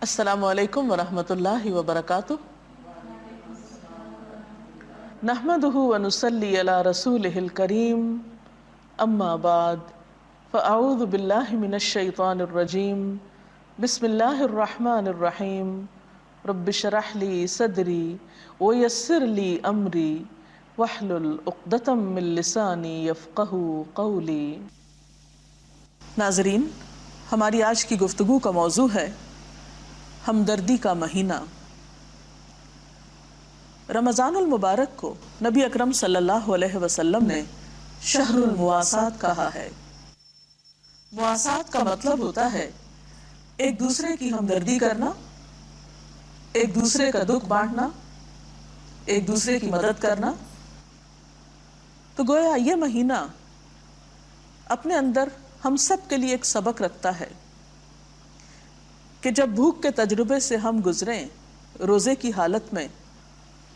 السلام علیکم ورحمۃ اللہ وبرکاتہ۔ نحمدہ ونصلی علی رسولہ الکریم، اما بعد فاعوذ باللہ من الشیطان الرجیم، بسم اللہ الرحمن الرحیم۔ رب اشرح لی صدری ویسر لی امری واحلل عقدۃ من لسانی یفقہوا قولی۔ ناظرین، ہماری آج کی گفتگو کا موضوع ہے ہمدردی کا مہینہ۔ رمضان المبارک کو نبی اکرم صلی اللہ علیہ وسلم نے شہر المواسات کہا ہے۔ مواسات کا مطلب ہوتا ہے ایک دوسرے کی ہمدردی کرنا، ایک دوسرے کا دکھ بانٹنا، ایک دوسرے کی مدد کرنا۔ تو گویا یہ مہینہ اپنے اندر ہم سب کے لیے ایک سبق رکھتا ہے کہ جب بھوک کے تجربے سے ہم گزریں روزے کی حالت میں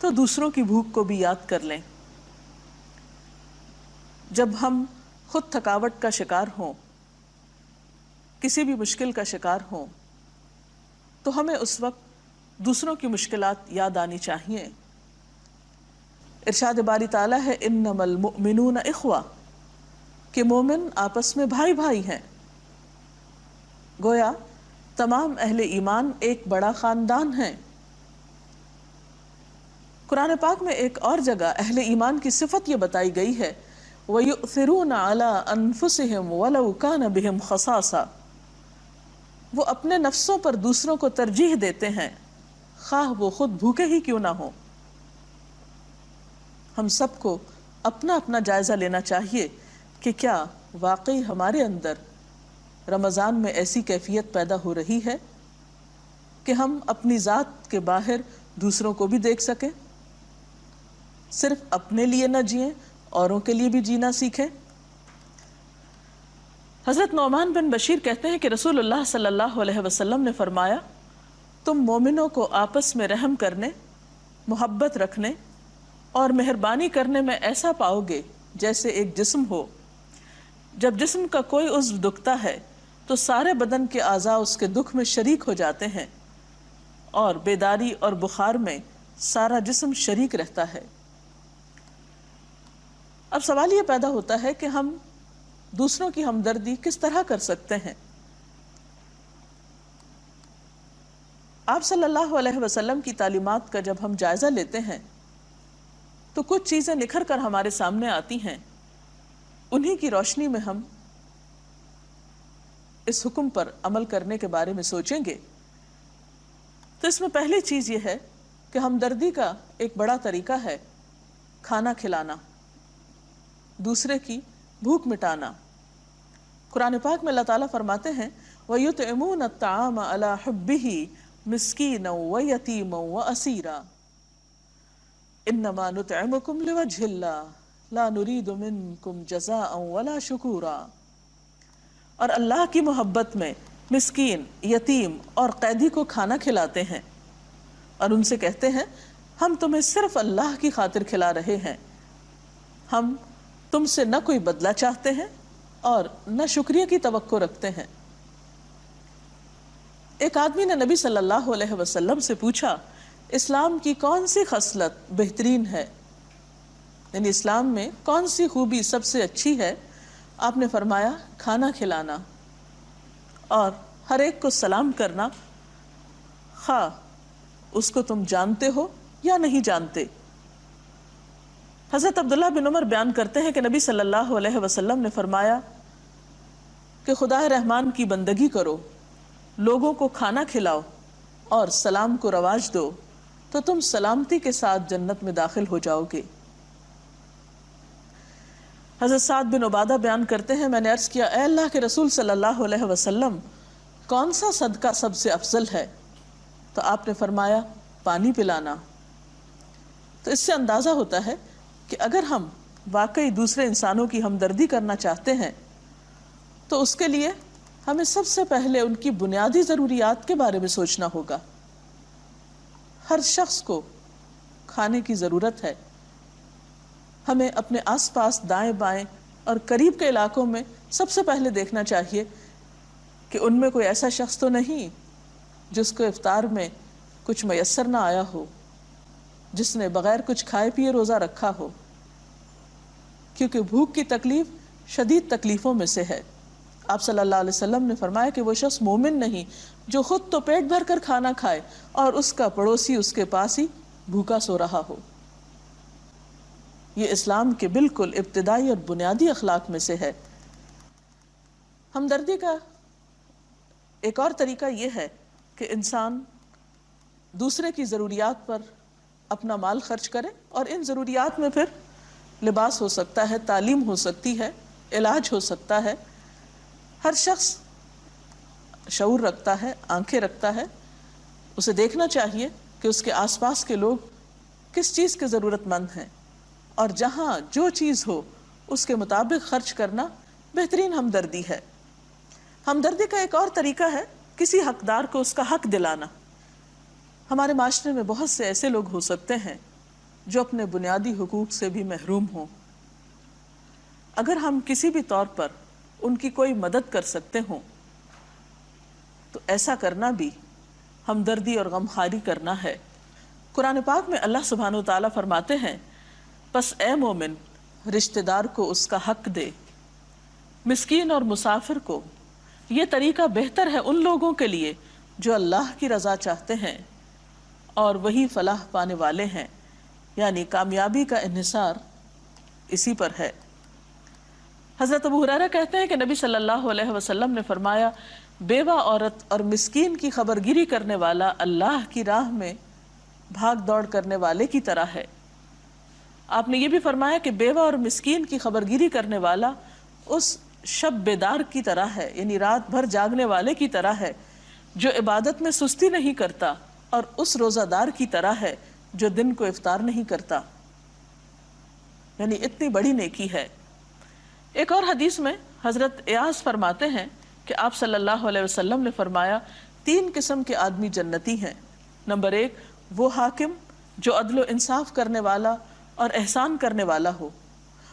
تو دوسروں کی بھوک کو بھی یاد کر لیں۔ جب ہم خود تھکاوٹ کا شکار ہوں، کسی بھی مشکل کا شکار ہوں، تو ہمیں اس وقت دوسروں کی مشکلات یاد آنی چاہیے۔ ارشاد باری تعالیٰ ہے انما المؤمنون اخوہ، کہ مومن آپس میں بھائی بھائی ہیں۔ گویا تمام اہل ایمان ایک بڑا خاندان ہیں۔ قرآن پاک میں ایک اور جگہ اہل ایمان کی صفت یہ بتائی گئی ہے وَيُؤْثِرُونَ عَلَىٰ أَنفُسِهِمْ وَلَوْ كَانَ بِهِمْ خَصَاصَةٌ، وہ اپنے نفسوں پر دوسروں کو ترجیح دیتے ہیں خواہ وہ خود بھوکے ہی کیوں نہ ہوں۔ ہم سب کو اپنا اپنا جائزہ لینا چاہیے کہ کیا واقعی ہمارے اندر رمضان میں ایسی کیفیت پیدا ہو رہی ہے کہ ہم اپنی ذات کے باہر دوسروں کو بھی دیکھ سکیں، صرف اپنے لیے نہ جئیں، اوروں کے لیے بھی جینا سیکھیں۔ حضرت نعمان بن بشیر کہتے ہیں کہ رسول اللہ صلی اللہ علیہ وسلم نے فرمایا، تم مومنوں کو آپس میں رحم کرنے، محبت رکھنے اور مہربانی کرنے میں ایسا پاؤ گے جیسے ایک جسم ہو۔ جب جسم کا کوئی عضو دکھتا ہے تو سارے بدن کے اعضاء اس کے دکھ میں شریک ہو جاتے ہیں، اور بیداری اور بخار میں سارا جسم شریک رہتا ہے۔ اب سوال یہ پیدا ہوتا ہے کہ ہم دوسروں کی ہمدردی کس طرح کر سکتے ہیں؟ آپ صلی اللہ علیہ وسلم کی تعلیمات کا جب ہم جائزہ لیتے ہیں تو کچھ چیزیں نکھر کر ہمارے سامنے آتی ہیں۔ انہی کی روشنی میں ہم اس حکم پر عمل کرنے کے بارے میں سوچیں گے۔ تو اس میں پہلی چیز یہ ہے کہ ہمدردی کا ایک بڑا طریقہ ہے کھانا کھلانا، دوسرے کی بھوک مٹانا۔ قرآن پاک میں اللہ تعالیٰ فرماتے ہیں وَيُطْعِمُونَ الطَّعَامَ عَلَىٰ حُبِّهِ مِسْكِينًا وَيَتِيمًا وَأَسِيرًا إِنَّمَا نُطْعِمُكُمْ لِوَجْهِ اللَّهِ لَا نُرِيدُ مِنْكُمْ جَزَاءً وَلَا شُكُورًا، اور اللہ کی محبت میں مسکین، یتیم اور قیدی کو کھانا کھلاتے ہیں اور ان سے کہتے ہیں ہم تمہیں صرف اللہ کی خاطر کھلا رہے ہیں، ہم تم سے نہ کوئی بدلہ چاہتے ہیں اور نہ شکریہ کی توقع رکھتے ہیں۔ ایک آدمی نے نبی صلی اللہ علیہ وسلم سے پوچھا اسلام کی کون سی خصلت بہترین ہے، یعنی اسلام میں کون سی خوبی سب سے اچھی ہے؟ آپ نے فرمایا کھانا کھلانا اور ہر ایک کو سلام کرنا، خواہ اس کو تم جانتے ہو یا نہیں جانتے۔ حضرت عبداللہ بن عمر بیان کرتے ہیں کہ نبی صلی اللہ علیہ وسلم نے فرمایا کہ خدا رحمان کی بندگی کرو، لوگوں کو کھانا کھلاؤ اور سلام کو رواج دو تو تم سلامتی کے ساتھ جنت میں داخل ہو جاؤ گے۔ حضرت سعد بن عبادہ بیان کرتے ہیں میں نے عرض کیا اے اللہ کے رسول صلی اللہ علیہ وسلم کون سا صدقہ سب سے افضل ہے؟ تو آپ نے فرمایا پانی پلانا۔ تو اس سے اندازہ ہوتا ہے کہ اگر ہم واقعی دوسرے انسانوں کی ہمدردی کرنا چاہتے ہیں تو اس کے لیے ہمیں سب سے پہلے ان کی بنیادی ضروریات کے بارے میں سوچنا ہوگا۔ ہر شخص کو کھانے کی ضرورت ہے۔ ہمیں اپنے آس پاس دائیں بائیں اور قریب کے علاقوں میں سب سے پہلے دیکھنا چاہیے کہ ان میں کوئی ایسا شخص تو نہیں جس کو افطار میں کچھ میسر نہ آیا ہو، جس نے بغیر کچھ کھائے پیے روزہ رکھا ہو، کیونکہ بھوک کی تکلیف شدید تکلیفوں میں سے ہے۔ آپ صلی اللہ علیہ وسلم نے فرمایا کہ وہ شخص مومن نہیں جو خود تو پیٹ بھر کر کھانا کھائے اور اس کا پڑوسی اس کے پاس ہی بھوکا سو رہا ہو۔ یہ اسلام کے بالکل ابتدائی اور بنیادی اخلاق میں سے ہے۔ ہمدردی کا ایک اور طریقہ یہ ہے کہ انسان دوسرے کی ضروریات پر اپنا مال خرچ کرے، اور ان ضروریات میں پھر لباس ہو سکتا ہے، تعلیم ہو سکتی ہے، علاج ہو سکتا ہے۔ ہر شخص شعور رکھتا ہے، آنکھیں رکھتا ہے، اسے دیکھنا چاہیے کہ اس کے آس پاس کے لوگ کس چیز کے ضرورت مند ہیں، اور جہاں جو چیز ہو اس کے مطابق خرچ کرنا بہترین ہمدردی ہے۔ ہمدردی کا ایک اور طریقہ ہے کسی حقدار کو اس کا حق دلانا۔ ہمارے معاشرے میں بہت سے ایسے لوگ ہو سکتے ہیں جو اپنے بنیادی حقوق سے بھی محروم ہوں۔ اگر ہم کسی بھی طور پر ان کی کوئی مدد کر سکتے ہوں تو ایسا کرنا بھی ہمدردی اور غمخواری کرنا ہے۔ قرآن پاک میں اللہ سبحانہ و تعالیٰ فرماتے ہیں، پس اے مومن رشتہ دار کو اس کا حق دے، مسکین اور مسافر کو۔ یہ طریقہ بہتر ہے ان لوگوں کے لیے جو اللہ کی رضا چاہتے ہیں اور وہی فلاح پانے والے ہیں، یعنی کامیابی کا انحصار اسی پر ہے۔ حضرت ابو ہریرہ کہتے ہیں کہ نبی صلی اللہ علیہ وسلم نے فرمایا، بیوہ عورت اور مسکین کی خبرگیری کرنے والا اللہ کی راہ میں بھاگ دوڑ کرنے والے کی طرح ہے۔ آپ نے یہ بھی فرمایا کہ بیوہ اور مسکین کی خبرگیری کرنے والا اس شب بیدار کی طرح ہے، یعنی رات بھر جاگنے والے کی طرح ہے جو عبادت میں سستی نہیں کرتا، اور اس روزہ دار کی طرح ہے جو دن کو افطار نہیں کرتا، یعنی اتنی بڑی نیکی ہے۔ ایک اور حدیث میں حضرت ایاز فرماتے ہیں کہ آپ صلی اللہ علیہ وسلم نے فرمایا، 3 قسم کے آدمی جنتی ہیں۔ نمبر 1، وہ حاکم جو عدل و انصاف کرنے والا اور احسان کرنے والا ہو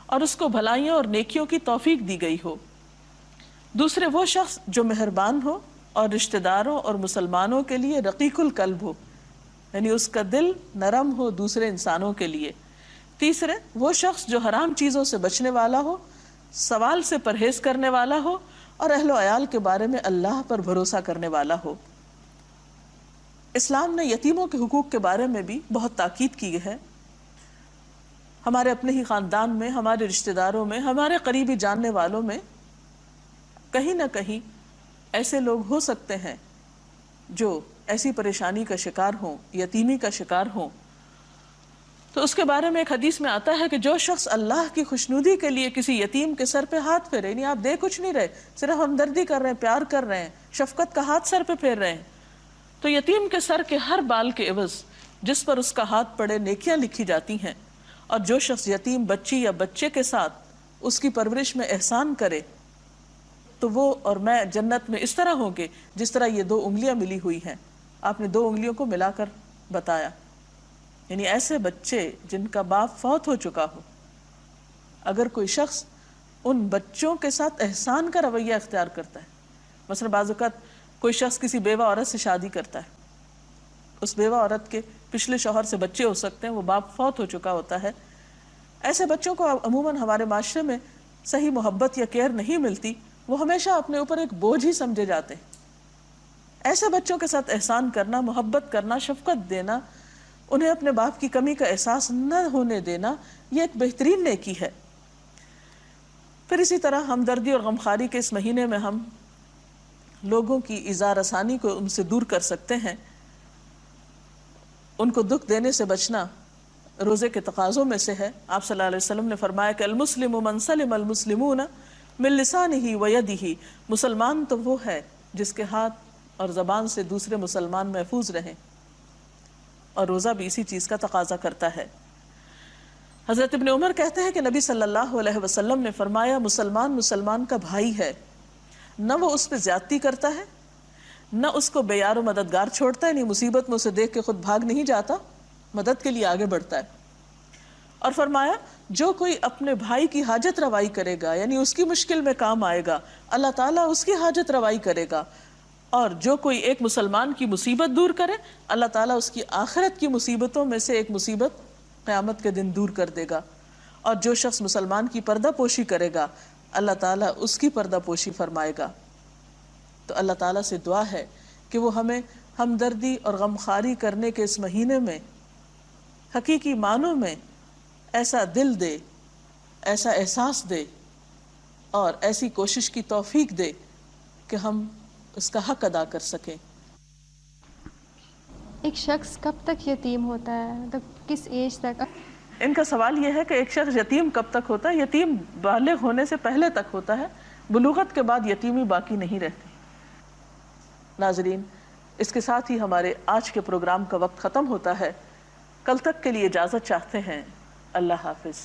اور اس کو بھلائیوں اور نیکیوں کی توفیق دی گئی ہو۔ دوسرے، وہ شخص جو مہربان ہو اور رشتہ داروں اور مسلمانوں کے لیے رقیق القلب ہو، یعنی اس کا دل نرم ہو دوسرے انسانوں کے لیے۔ تیسرے، وہ شخص جو حرام چیزوں سے بچنے والا ہو، سوال سے پرہیز کرنے والا ہو اور اہل و عیال کے بارے میں اللہ پر بھروسہ کرنے والا ہو۔ اسلام نے یتیموں کے حقوق کے بارے میں بھی بہت تاکید کی ہے۔ ہمارے اپنے ہی خاندان میں، ہمارے رشتہ داروں میں، ہمارے قریبی جاننے والوں میں کہیں نہ کہیں ایسے لوگ ہو سکتے ہیں جو ایسی پریشانی کا شکار ہوں، یتیمی کا شکار ہوں۔ تو اس کے بارے میں ایک حدیث میں آتا ہے کہ جو شخص اللہ کی خوشنودی کے لیے کسی یتیم کے سر پہ ہاتھ پھیرے، یعنی آپ دے کچھ نہیں رہے، صرف ہمدردی کر رہے ہیں، پیار کر رہے ہیں، شفقت کا ہاتھ سر پہ پھیر رہے ہیں، تو یتیم کے سر کے ہر بال کے عوض جس پر اس کا ہاتھ پڑے نیکیاں لکھی جاتی ہیں۔ اور جو شخص یتیم بچی یا بچے کے ساتھ اس کی پرورش میں احسان کرے تو وہ اور میں جنت میں اس طرح ہوں گے جس طرح یہ 2 انگلیاں ملی ہوئی ہیں۔ آپ نے 2 انگلیوں کو ملا کر بتایا، یعنی ایسے بچے جن کا باپ فوت ہو چکا ہو، اگر کوئی شخص ان بچوں کے ساتھ احسان کا رویہ اختیار کرتا ہے، مثلا بعض اوقات کوئی شخص کسی بیوہ عورت سے شادی کرتا ہے، اس بیوہ عورت کے پچھلے شوہر سے بچے ہو سکتے ہیں، وہ باپ فوت ہو چکا ہوتا ہے، ایسے بچوں کو عموماً ہمارے معاشرے میں صحیح محبت یا کیئر نہیں ملتی، وہ ہمیشہ اپنے اوپر ایک بوجھ ہی سمجھے جاتے ہیں۔ ایسے بچوں کے ساتھ احسان کرنا، محبت کرنا، شفقت دینا، انہیں اپنے باپ کی کمی کا احساس نہ ہونے دینا، یہ ایک بہترین نیکی ہے۔ پھر اسی طرح ہمدردی اور غمخواری کے اس مہینے میں ہم لوگوں کی ایذا رسانی کو ان سے دور کر سکتے ہیں۔ ان کو دکھ دینے سے بچنا روزے کے تقاضوں میں سے ہے۔ آپ صلی اللہ علیہ وسلم نے فرمایا کہ المسلم من سلم المسلمون من لسانہ ویدہ، مسلمان تو وہ ہے جس کے ہاتھ اور زبان سے دوسرے مسلمان محفوظ رہیں، اور روزہ بھی اسی چیز کا تقاضا کرتا ہے۔ حضرت ابن عمر کہتے ہیں کہ نبی صلی اللہ علیہ وسلم نے فرمایا، مسلمان مسلمان کا بھائی ہے، نہ وہ اس پہ زیادتی کرتا ہے، نہ اس کو بے یار و مددگار چھوڑتا ہے، نہیں مصیبت میں اسے دیکھ کے خود بھاگ نہیں جاتا، مدد کے لیے آگے بڑھتا ہے۔ اور فرمایا، جو کوئی اپنے بھائی کی حاجت روائی کرے گا، یعنی اس کی مشکل میں کام آئے گا، اللہ تعالیٰ اس کی حاجت روائی کرے گا، اور جو کوئی ایک مسلمان کی مصیبت دور کرے اللہ تعالیٰ اس کی آخرت کی مصیبتوں میں سے ایک مصیبت قیامت کے دن دور کر دے گا. اور جو شخص مسلمان کی پردہ پوشی کرے گا اللہ تعالیٰ اس کی پردہ پوشی فرمائے گا. تو اللہ تعالیٰ سے دعا ہے کہ وہ ہمیں ہمدردی اور غمخواری کرنے کے اس مہینے میں حقیقی معنوں میں ایسا دل دے، ایسا احساس دے اور ایسی کوشش کی توفیق دے کہ ہم اس کا حق ادا کر سکیں. ایک شخص کب تک یتیم ہوتا ہے، مطلب کس ایج تک؟ ان کا سوال یہ ہے کہ ایک شخص یتیم کب تک ہوتا ہے. یتیم بالغ ہونے سے پہلے تک ہوتا ہے، بلوغت کے بعد یتیمی باقی نہیں رہتی. ناظرین، اس کے ساتھ ہی ہمارے آج کے پروگرام کا وقت ختم ہوتا ہے. کل تک کے لیے اجازت چاہتے ہیں. اللہ حافظ.